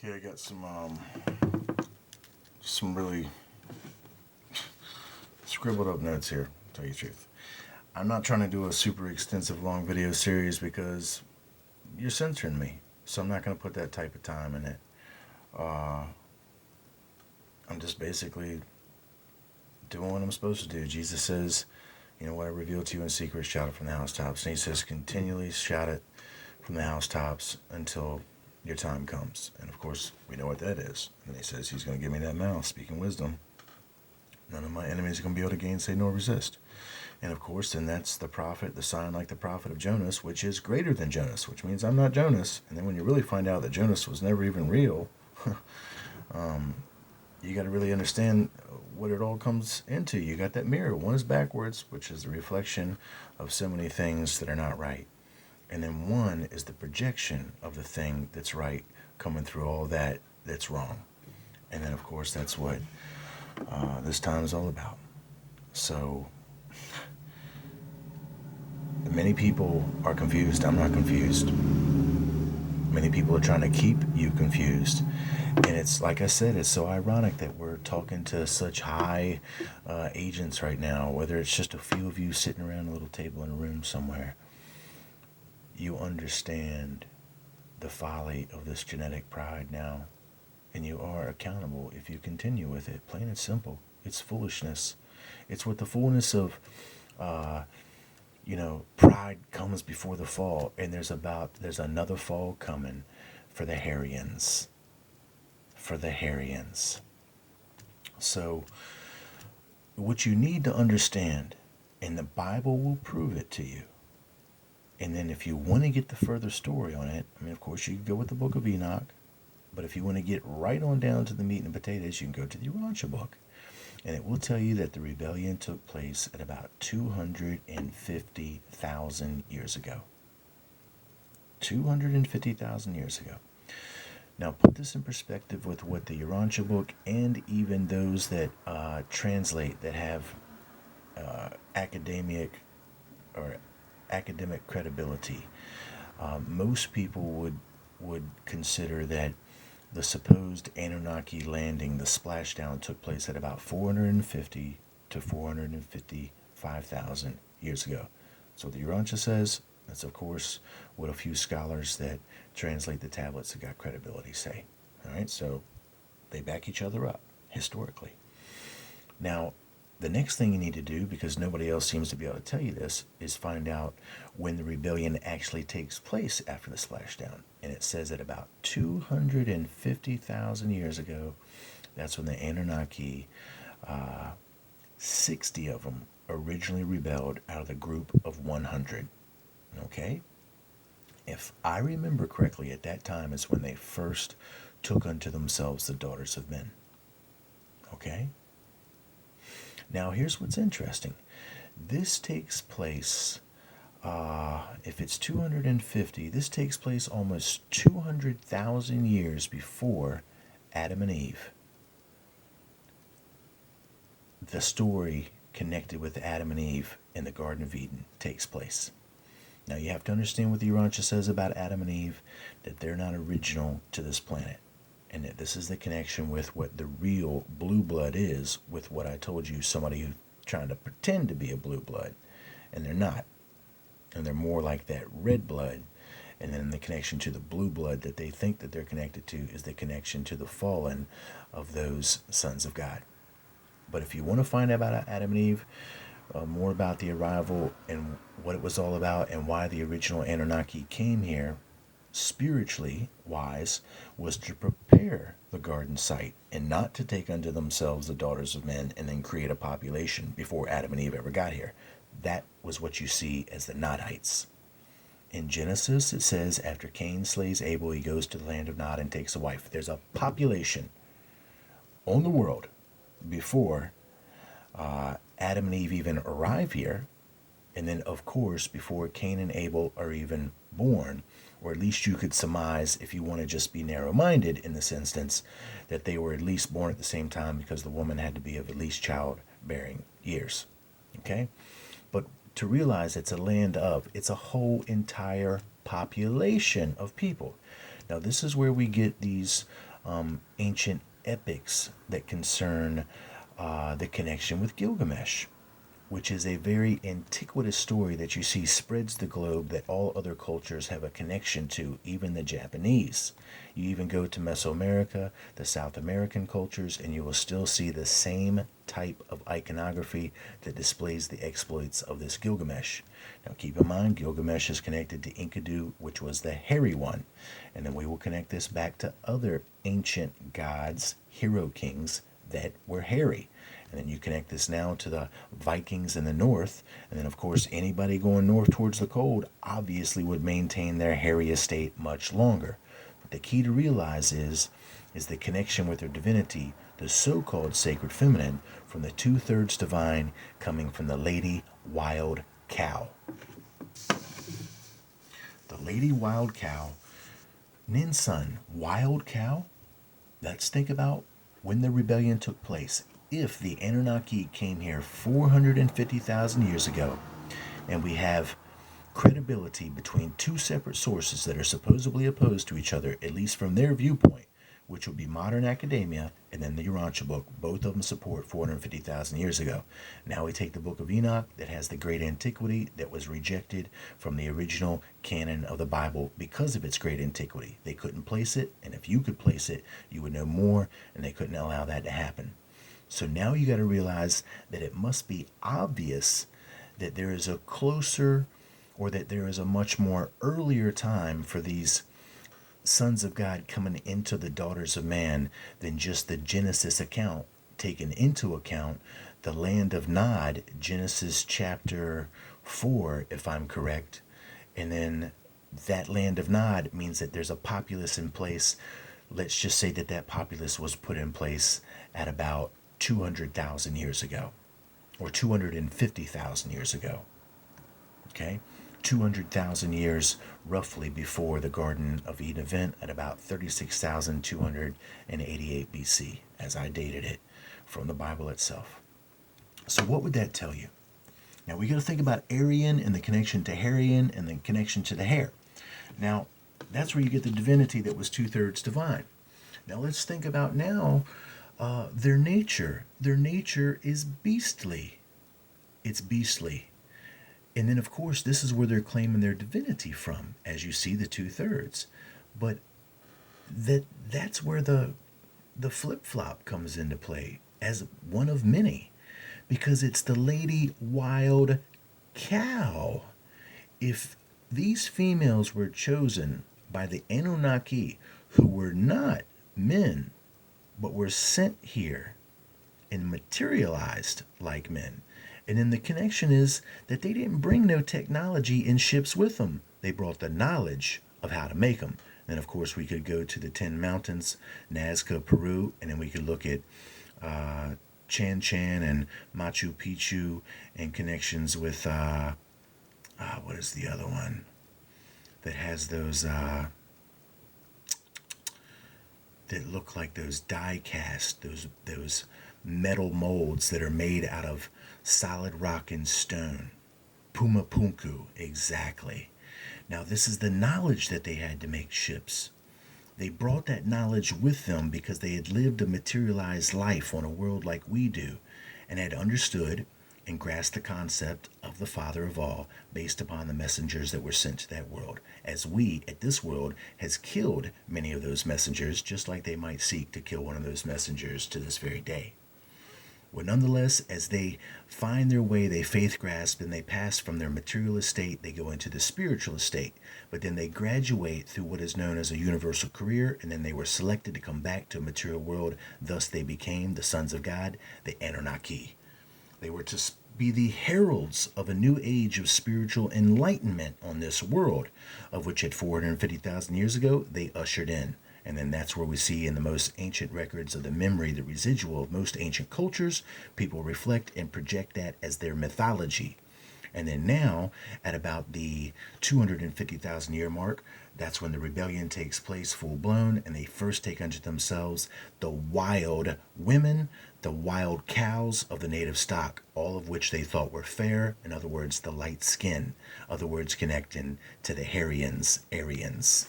Okay, I got some really scribbled up notes here, to tell you the truth. I'm not trying to do a super extensive long video series because you're censoring me. So I'm not going to put that type of time in it. Uh, I'm just basically doing what I'm supposed to do. Jesus says, you know what I revealed to you in secret, shout it from the housetops. And he says, continually shout it from the housetops until your time comes. And of course, we know what that is. And he says he's going to give me that mouth, speaking wisdom. None of my enemies are going to be able to gainsay nor resist. And of course, then that's the prophet, the sign like the prophet of Jonas, which is greater than Jonas, which means I'm not Jonas. And then when you really find out that Jonas was never even real, you got to really understand what it all comes into. You got that mirror. One is backwards, which is the reflection of so many things that are not right. And then one is the projection of the thing that's right coming through all that that's wrong. And then, of course, that's what this time is all about. So, many people are confused. I'm not confused. Many people are trying to keep you confused. And it's, like I said, it's so ironic that we're talking to such high agents right now, whether it's just a few of you sitting around a little table in a room somewhere. You understand the folly of this genetic pride now, and you are accountable if you continue with it. Plain and simple. It's foolishness. It's what the fullness of, pride comes before the fall, and there's another fall coming for the Hairayans. For the Hairayans. So, what you need to understand, and the Bible will prove it to you. And then if you want to get the further story on it, I mean, of course, you can go with the book of Enoch. But if you want to get right on down to the meat and potatoes, you can go to the Urantia book. And it will tell you that the rebellion took place at about 250,000 years ago. 250,000 years ago. Now, put this in perspective with what the Urantia book and even those that translate, that have academic credibility. Most people would consider that the supposed Anunnaki landing, the splashdown, took place at about 450 to 455,000 years ago. So the Urantia says, that's of course what a few scholars that translate the tablets that got credibility say. All right, so they back each other up historically. Now, the next thing you need to do, because nobody else seems to be able to tell you this, is find out when the rebellion actually takes place after the splashdown. And it says that about 250,000 years ago, that's when the Anunnaki, 60 of them originally rebelled out of the group of 100. Okay? If I remember correctly, at that time is when they first took unto themselves the daughters of men. Okay? Now, here's what's interesting. This takes place, if it's 250, this takes place almost 200,000 years before Adam and Eve. The story connected with Adam and Eve in the Garden of Eden takes place. Now, you have to understand what the Urantia says about Adam and Eve, that they're not original to this planet. And that this is the connection with what the real blue blood is, with what I told you, somebody who's trying to pretend to be a blue blood, and they're not. And they're more like that red blood. And then the connection to the blue blood that they think that they're connected to is the connection to the fallen of those sons of God. But if you want to find out about Adam and Eve, more about the arrival and what it was all about and why the original Anunnaki came here, spiritually wise, was to prepare the garden site and not to take unto themselves the daughters of men and then create a population before Adam and Eve ever got here. That was what you see as the Nodites. In Genesis, it says after Cain slays Abel, he goes to the land of Nod and takes a wife. There's a population on the world before Adam and Eve even arrive here. And then, of course, before Cain and Abel are even born, or at least you could surmise, if you want to just be narrow-minded in this instance, that they were at least born at the same time because the woman had to be of at least childbearing years. Okay? But to realize it's a land of, it's a whole entire population of people. Now, this is where we get these ancient epics that concern the connection with Gilgamesh, which is a very antiquitous story that you see spreads the globe that all other cultures have a connection to, even the Japanese. You even go to Mesoamerica, the South American cultures, and you will still see the same type of iconography that displays the exploits of this Gilgamesh. Now keep in mind, Gilgamesh is connected to Enkidu, which was the hairy one. And then we will connect this back to other ancient gods, hero kings, that were hairy. And then you connect this now to the Vikings in the north. And then, of course, anybody going north towards the cold obviously would maintain their hairy estate much longer. But the key to realize is the connection with their divinity, the so-called sacred feminine, from the two-thirds divine coming from the lady wild cow. The lady wild cow. Ninsun, wild cow? Let's think about when the rebellion took place. If the Anunnaki came here 450,000 years ago, and we have credibility between two separate sources that are supposedly opposed to each other, at least from their viewpoint, which would be modern academia and then the Urantia book, both of them support 450,000 years ago. Now we take the book of Enoch that has the great antiquity that was rejected from the original canon of the Bible because of its great antiquity. They couldn't place it, and if you could place it, you would know more, and they couldn't allow that to happen. So now you got to realize that it must be obvious that there is a closer, or that there is a much more earlier time for these sons of God coming into the daughters of man than just the Genesis account, taking into account the land of Nod, Genesis chapter 4, if I'm correct. And then that land of Nod means that there's a populace in place. Let's just say that that populace was put in place at about 200,000 years ago, or 250,000 years ago. Okay? 200,000 years roughly before the Garden of Eden event at about 36,288 BC, as I dated it from the Bible itself. So what would that tell you? Now we got to think about Aryan and the connection to Harayan and the connection to the hair. Now that's where you get the divinity that was two-thirds divine. Now let's think about now their nature. Their nature is beastly. It's beastly. And then, of course, this is where they're claiming their divinity from, as you see the two-thirds. But that's where the flip-flop comes into play as one of many, because it's the lady wild cow. If these females were chosen by the Anunnaki, who were not men, but were sent here and materialized like men. And then the connection is that they didn't bring no technology in ships with them. They brought the knowledge of how to make them. And of course, we could go to the 10 Mountains, Nazca, Peru, and then we could look at Chan Chan and Machu Picchu and connections with, what is the other one that has those, that look like those die cast, those metal molds that are made out of solid rock and stone. Pumapunku, exactly. Now this is the knowledge that they had to make ships. They brought that knowledge with them because they had lived a materialized life on a world like we do, and had understood and grasped the concept of the Father of all based upon the messengers that were sent to that world, as we at this world has killed many of those messengers, just like they might seek to kill one of those messengers to this very day. Well, nonetheless, as they find their way, they faith grasp, and they pass from their material estate, they go into the spiritual estate. But then they graduate through what is known as a universal career, and then they were selected to come back to a material world. Thus they became the sons of God, the Anunnaki. They were to be the heralds of a new age of spiritual enlightenment on this world, of which at 450,000 years ago, they ushered in. And then that's where we see in the most ancient records of the memory, the residual of most ancient cultures, people reflect and project that as their mythology. And then now, at about the 250,000 year mark, that's when the rebellion takes place full blown, and they first take unto themselves the wild women, the wild cows of the native stock, all of which they thought were fair, in other words, the light skin, other words connecting to the Hairayans, Aryans.